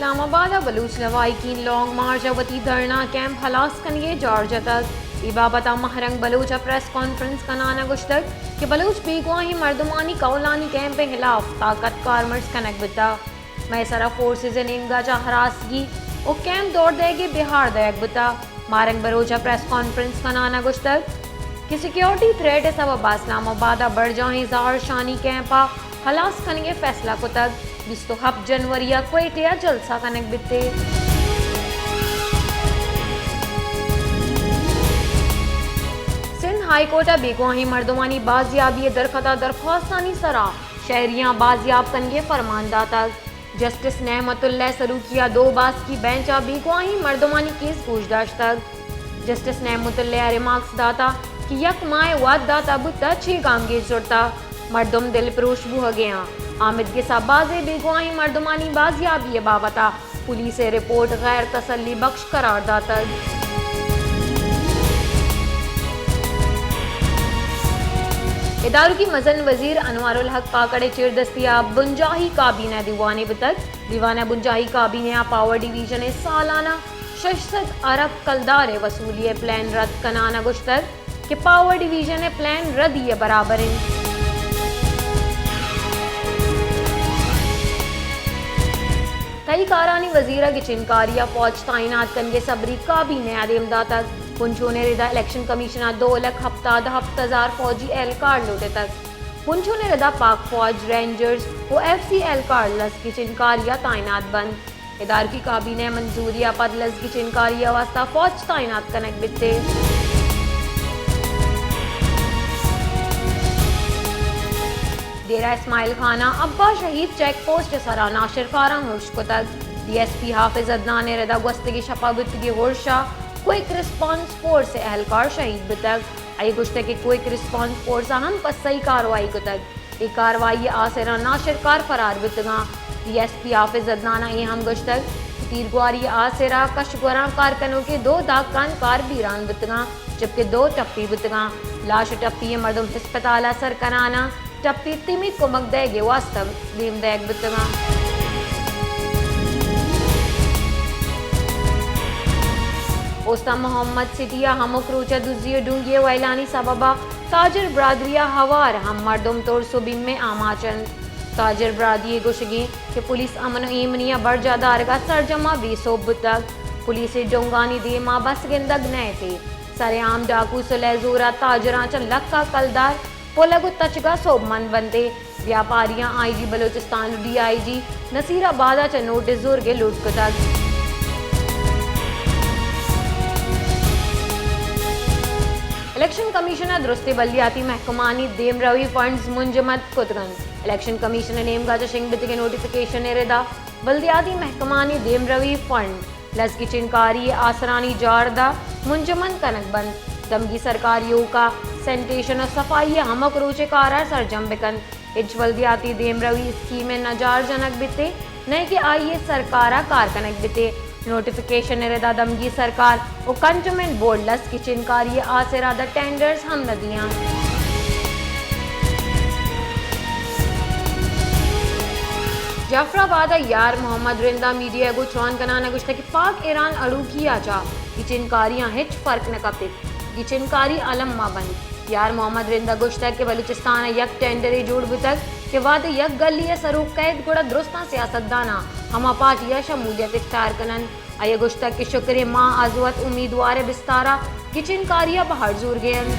इस्लामाबाद बलूच लवाई की लॉन्ग मार्च वती धरना कैंप हलास कनिए जॉर्ज तक इबाबता महरंग बलूच प्रेस कॉन्फ्रेंस का नाना गुश्तक कि बलूच बेगवाही मर्दमानी कौलानी कैंप के खिलाफ ताकत कारमर्स कनक बिता मैसरा फोर्सेज नेमगा जा हरासगी और कैंप दौड़ देगी बिहार दयक बिता मारंग बरोचा प्रेस कॉन्फ्रेंस का नाना गुश्तक कि सिक्योरिटी थ्रेट सबब इस्लामाबाद बढ़ जाए जार शानी कैंपा हलास कनिए फैसला को तक 27 जनवरी क्वेटिया जलसा कनक बिते सिंध हाई कोर्ट बेगवाही मर्दमानी बाजियाबी दरखता दरख्वास्तानी सरा शहरियां बाजियाब कनिए फरमानदा जस्टिस नेमतुल्लाह सरूकिया 2 बास की बेंच बेगवाही मर्दमानी केस पूछताछ तक जस्टिस नेमतुल्लाह रिमार्क्स दाता कि यक माए वाद दाता बुता 6 कामगे जुड़ता मर्दम दिल परोश बुह गया आमिद के साबाजे बेगवाही मर्दमानी बाजियाबी बाबता पुलिस रिपोर्ट गैर तसल्ली बख्श करार दाता इदारों की मजन वजीर अनवारुल हक काकड़े चिर दस्तियाब बुंजाही काबीना दीवाना बुंजाही काबीना पावर डिवीजन सालाना 600 अरब कलदार वसूली प्लान रद्द कनाना गुश्तर कि पावर डिवीजन प्लान रद्द ये बराबर कई कारानी वजीरा की चिनकारिया फौज तैनात कनगे सबरी काबीने आदेमदा तक पुंछो ने रिदा इलेक्शन कमीशनर 2 लाख हफ्ता फौजी एहलकार लौटे तक पुंछो ने रिदा पाक फौज रेंजर्स और FC एहलकार लस की चिनकारिया तैनात बंद इदार की काबीने मंजूरिया पद लस की चिनकारिया वास्ता फौज तैनात कनक बिते डेरा इस्माइल खाना अब्बा शहीद चेक पोस्ट सरा नाशिर खारा हुर्श को तक DSP हाफिज अदनान ने रदा गस्तगी शपाबुतगी हुर्शा क्विक रिस्पांस फोर्स से एहलकार शहीद बितक आई गुश्ते के क्विक रिस्पांस फोर्स अहम पसई कार्रवाई को तक ये कार्रवाई आसरा नाशिर कार फरार बितगा DSP हाफिज अदनाना ये हम गुश्तक तीरगुआरी आसरा कशगुरा कारकनों के 2 दाकान कार बीरान बितगा जबकि 2 टप्पी बितगा लाश टप्पी मर्दम अस्पताल सर कराना टप्पी तिमी कुमक देगे वास्तव दीम देग बितगा ओस्ता मोहम्मद सिटिया हमक रोचा दुजियो डूंगिए वैलानी सबबा ताजर ब्रादरिया हवार हम मर्दम तोड़ सुबिम में आमाचन ताजर ब्रादरी गुशगी के पुलिस अमन ईमनिया बढ़ जादार का सरजमा 20 तक पुलिस डोंगानी दे माँ बस गिंदग नए थे सरेआम डाकू सुलेजोरा ताजरा च लक्का कलदार पोलगु तचगा सोबमन बनते व्यापारियां IG बलोचिस्तान DIG नसीराबाद च नोटिस जोर के लूट को तक इलेक्शन कमीशनर दुरुस्ती बल्दियाती महकमानी देम रवी फंड्स मुंजमद कुतगन इलेक्शन कमीशनर नेमगा जशिंग बित के नोटिफिकेशन रेदा बल्दियाती महकमानी देम रवी फंड लस की चिनकारी आसरानी जारदा मुंजमन कनक बंद दमगी सरकारियों का सैनिटेशन और सफाई हमक रोचे कारा सरजम बिकन इच बल्दियाती देम रवी स्कीम नजार जनक बिते नए के आइए सरकारा कार कनक बिते नोटिफिकेशन रेदा दमगी सरकार और कंटोनमेंट बोर्ड लस की चिनकारी आसरा द टेंडर्स हम नदियां जाफराबाद यार मोहम्मद रिंदा मीडिया को चौन कनाना गुश्ता कि पाक ईरान अड़ू किया जा कि चिनकारियां हिच फर्क न कपे कि चिनकारी आलम मा बन यार मोहम्मद रिंदा गुश्ता के बलूचिस्तान यक टेंडरे जोड़ बुतक के बाद यक गली सरूक कैद गुड़ा दुरुस्ता सियासतदाना हम पार्टिया शमूलियत इख्तियार कनन आय गुश्ता के शुक्र माँ आजुअत उम्मीदवार बिस्तारा कि चिनकारिया बाहर जोर गयन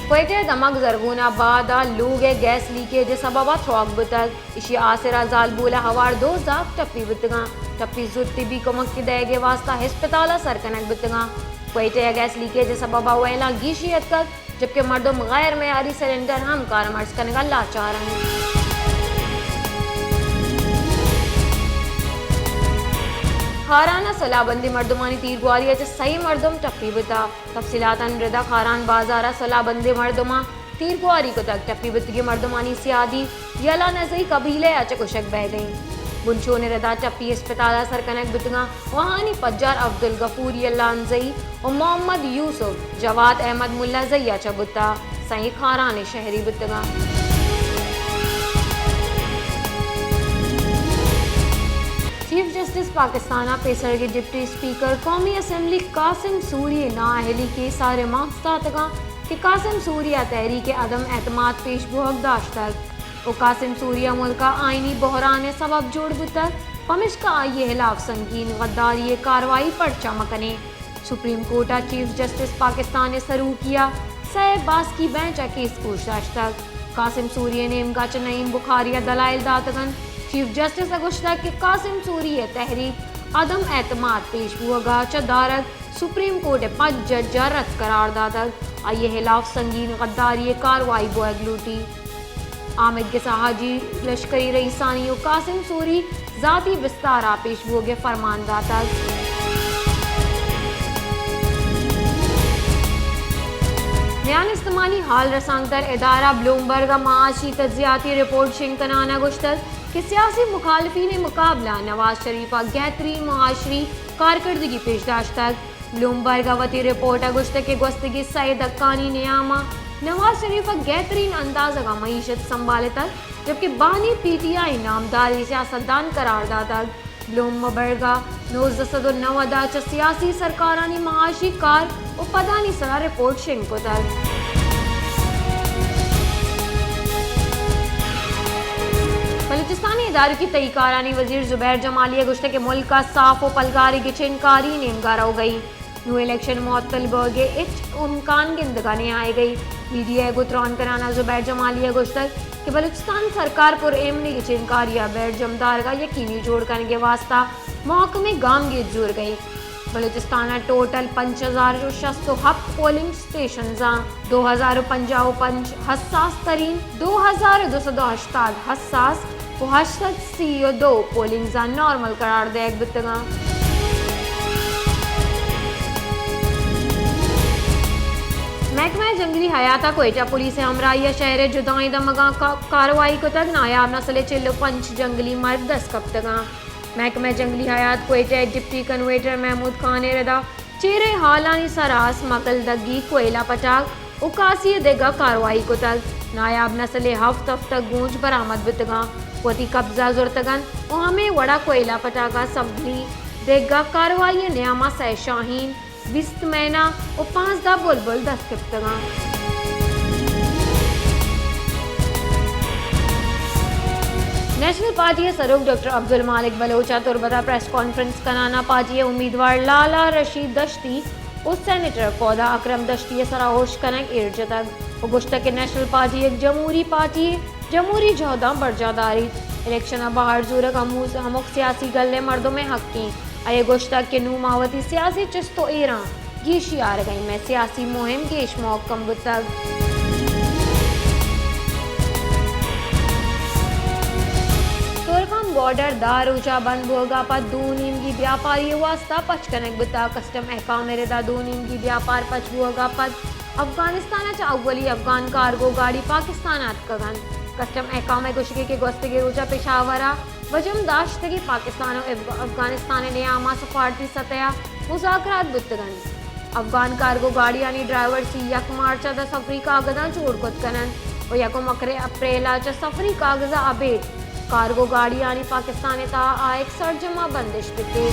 क्वेटे दमक जरगुना बादा लोग गैस लीकेज सबबा थ्रॉक बुतक इशी आसरा जाल बोला हवार 2 जाक टप्पी बुतगा टप्पी जुत्ती भी कमक की देगे वास्ता अस्पताल सरकनक बुतगा क्वेटे गैस लीकेज सबबा वेला गीशियत कर जबकि मर्दम गैर मेयारी सिलेंडर हम कारमर्स कनगा लाचार हैं खाराना सलाबंदी मर्दमानी तीरगुआरिया च सही मर्दम टप्पी बिता तफसीलातन रिदा खारान बाजारा सलाबंदी मर्दमा तीरगुआरी को तक टप्पी बितगी मर्दमानी सियादी यला नजई कबीले अच कुशक बह गई बुंशो ने रिदा टप्पी अस्पताल सरकनक बितगा वहानी पज्जार अब्दुल गफूर यल्ला अंजई और मोहम्मद यूसुफ जवाद अहमद मुल्ला जैया चबुता सही खारान शहरी बितगा चीफ जस्टिस पाकिस्तान पेसर के डिप्टी स्पीकर कौमी असम्बली कासिम सूरी नाअहली के सारे माहता कि कासिम सूरिया तहरीक अदम एतमाद पेश बुहकदाश्त तक वो कासिम सूरिया मुल्का आइनी बहरान सबब जोड़ बुतर पमिश का आइए खिलाफ संगीन गद्दारी कार्रवाई पर चमकने supreme court chief justice Pakistan ने सरू किया सह बास की बेंच केस पूछताछ तक कासिम सूरिया ने इमका नईम बुखारिया दलाइल दातगन चीफ जस्टिस अगुश्ता के कासिम सूरिया तहरीक अदम एतमाद पेश बुआ चदारत सुप्रीम कोर्ट 5 जज रद्द करार दातक आइए खिलाफ संगीन गद्दारी कार्रवाई बोगलूटी आमिद के साहाजी लश्करी रईसानी कासिम सूरी जाती विस्तारा पेश बुगे फरमान दातक न्यान इस्तेमाली हाल रसांगतर इदारा ब्लूमबर्ग माशी तजियाती रिपोर्ट शिंकनाना गुश्तर कि सियासी मुखालफीन मुकाबला नवाज शरीफ बेहतरीन मुआशरी कारकर्दगी पेशदाश तक ब्लूमबर्ग वती रिपोर्ट गुश्त के गुस्तगी सैद अक्कानी नियामा नवाज शरीफ बेहतरीन अंदाज का मीशत संभाले तक जबकि बानी PTI नामदारी सियासतदान करार दाता ब्लूमबर्ग 1990 सियासी सरकारानी माशी कार और पदानी सरा रिपोर्ट शिंको तक बलूचिस्तानी इदारे की तरीकारानी वजीर जुबैर जमालिया गुश्ते के मुल्क का साफ और पलगारी की चिनकारी नेमगार हो गई न्यू इलेक्शन मुअत्तल बगे इच उमकान गिंदगाने आए गई मीडिया गुतरान कराना जुबैर जमालिया गुश्तक कि बलूचिस्तान सरकार पर एमनी की चिनकारिया बैठ जमदार का यकीनी जोड़ करने के वास्ता महकमे गाम गे जुड़ गई बलूचिस्तान टोटल 5067 पोलिंग स्टेशन 2055 हसास तरीन 2278 हसास व 82 पोलिंग नॉर्मल करार देग बितगा महकमा जंगली हयाता कोयटा पुलिस हमराइया शहर जुदाई दमगा कार्रवाई को तक नायाब नस्ल चिल्लो पंच जंगली मर्द 10 कब तक महकमा जंगली हयात कोयटा डिप्टी कन्वेटर महमूद खान रदा चेहरे हालानी सरास मकल दगी कोयला पटाक उकासी देगा कार्रवाई को तक नायाब नस्ल हफ्त तक गूंज बरामद बितगा वती कब्जा जुर्तगन और हमें वड़ा कोयला पटाका सबली देगा कार्रवाई न्यामा सह शाहीन 20 महीना और 5 दा बुलबुल 10 किप्तगा नेशनल पार्टी सरूक डॉक्टर अब्दुल मालिक बलोचा तुरबता प्रेस कॉन्फ्रेंस कराना पार्टी उम्मीदवार लाला रशीद दश्ती और सेनेटर पौधा अकरम दश्ती सराहोश कनक इर्जतक और गुश्त के नेशनल पार्टी एक जमहूरी पार्टी जमहूरी जहदा बरजादारी इलेक्शन बाहर जूरक हमूक सियासी गले मर्दों में हक की आये गोश्ता के नुमावती सियासी चिस्तो ईरान गीशी आ गई मैं सियासी मुहिम गेश मौकम बुतग तुर्कम बॉर्डर दारूचा बंद होगा पर दूनीम की व्यापारी वास्ता पचकनक बुता कस्टम एहकाम मेरे दा दूनीम की व्यापार पच होगा पर अफगानिस्तान अव्वली अफगान कार्गो गाड़ी पाकिस्तान कगन कस्टम एहकाम गुशगे के गोस्तगी रोजा पेशावरा वजम दाश्तगी पाकिस्तान और अफगानिस्तान ने आमा सफारती सतह मुज़ाकरात बुतगन अफगान कार्गो गाड़ी यानी ड्राइवर सी यक मार्चा द सफरी कागजा जोड़ कुत कनन और यकम अप्रैल च सफरी कागजा अबेट कार्गो गाड़ी यानी पाकिस्तान ता आयक सरजमा बंदिश बिते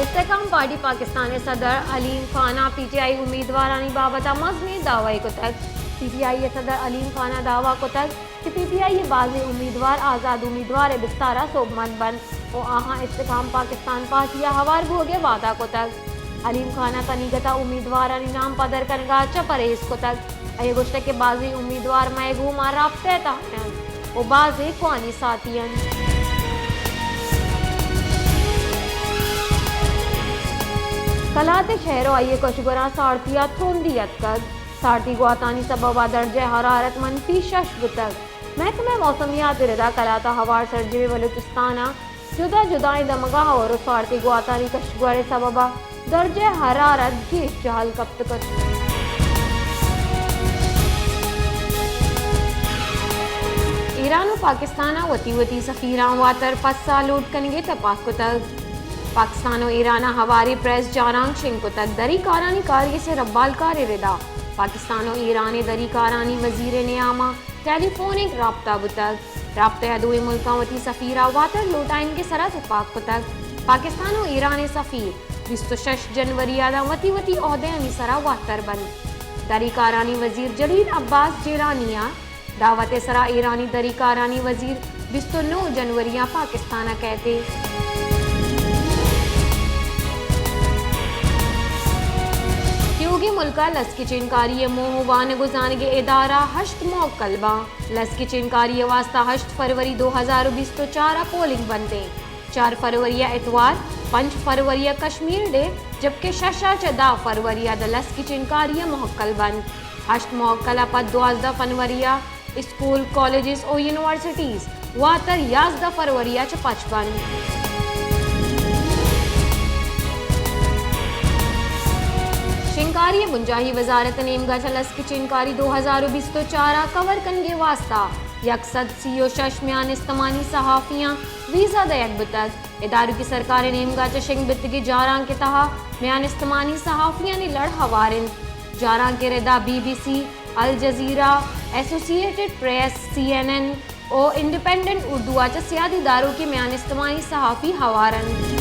इस्तेकाम पार्टी पाकिस्तान सदर अलीम खाना PTI उम्मीदवारानी बाबत मजनी दावाई को तक PTI सदर अलीम खाना दावा को तक कि PTI बाजी उम्मीदवार आज़ाद उम्मीदवार बिस्तारा सोबमंद बन और आहा इस्तेकाम पाकिस्तान पार्टी हवार भोगे वादा को तक अलीम खाना तनीगता उम्मीदवारानी नाम पदर करगा च परहेज को तक अये गुश्त के बाजी उम्मीदवार महगूम राब्ते तहन और बाजी कौनी साथियन कलाते शहरों आइए कशगुरा सारथिया थोंदियत कर सारथी गुआतानी सबबा दर्जे हरारत मनफी शश तक महकमे मौसमियात रदा कलाता हवार सर्जे बलूचिस्ताना जुदा जुदाई दमगा और सारथी गुआतानी कशगुरे सबबा दर्जे हरारत गेश जहल कब तक ईरान और पाकिस्तान वती वती सफीरा वातर पस्सा लूट कनगे तपाक को तक पाकिस्तान और ईरान हवारी प्रेस जारांग शिंग को तक दरी कारानी कार्य से रब्बाल कार रिदा पाकिस्तान और ईरान दरी कारानी वजीर नियामा टेलीफोनिक राब्ता बुतक राब्ता दुए मुल्का वती सफ़ीरा वातर लोटाइन के सरा इतफाक बुतक पाकिस्तान और ईरान सफ़ीर 26 जनवरी आदा वती वती ओहदे अनी सरा वातर बंद दरीकारानी वजीर जलील अब्बास जेलानिया दावत सरा ईरानी दरीकारानी वजीर 29 जनवरी पाकिस्तान कहते योगी मुल्का लस की चिनकारी मोहवान गुजान के इदारा हश्त मोकलबा लस की चिनकारी वास्ता 8 फरवरी 2024 पोलिंग बनते 4 फरवरी इतवार 5 फरवरी कश्मीर डे जबकि 6 फरवरी लस की चिनकारी मोहक्कल बंद 8 मोहक्कला पर 12 फरवरी स्कूल कॉलेजेस और यूनिवर्सिटीज वातर 11 फरवरी 55 चिनकारी बुंजाही वजारत नेमगा लस की चिनकारी 2024 कवर कनगे वास्ता यकसद सीओ शशमियान इस्तेमानी सहाफ़ियाँ वीज़ा दयक बुतक इदारों की सरकार नेमगा चशिंग बितगी जारां के तहा म्यान इस्तेमानी सहाफ़ियाँ ने लड़ हवारिन जारां के रदा BBC अल जजीरा एसोसिएटेड प्रेस CNN और इंडिपेंडेंट उर्दू आच सियादी दारों के म्यान इस्तेमानी सहाफ़ी हवारन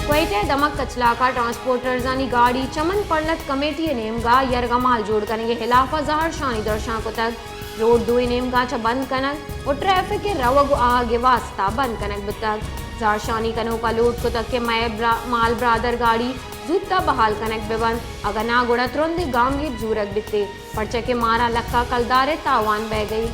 क्वेटे दमक कचलाका ट्रांसपोर्टर्जानी गाड़ी चमन पड़लत कमेटी नेमगा यरगा माल जोड़ करेंगे हिलाफा जहर शानी दर्शा को तक रोड दुई नेमगा च बंद कनक और ट्रैफिक के रवग आगे वास्ता बंद कनक बुतक जहर शानी कनो का लोड को तक के माल ब्रादर गाड़ी जूता बहाल कनक बेबंद अगर ना गुड़ा तुरंत गांव जूरक बिते पर्चे के मारा लक्का कलदारे तावान बह गई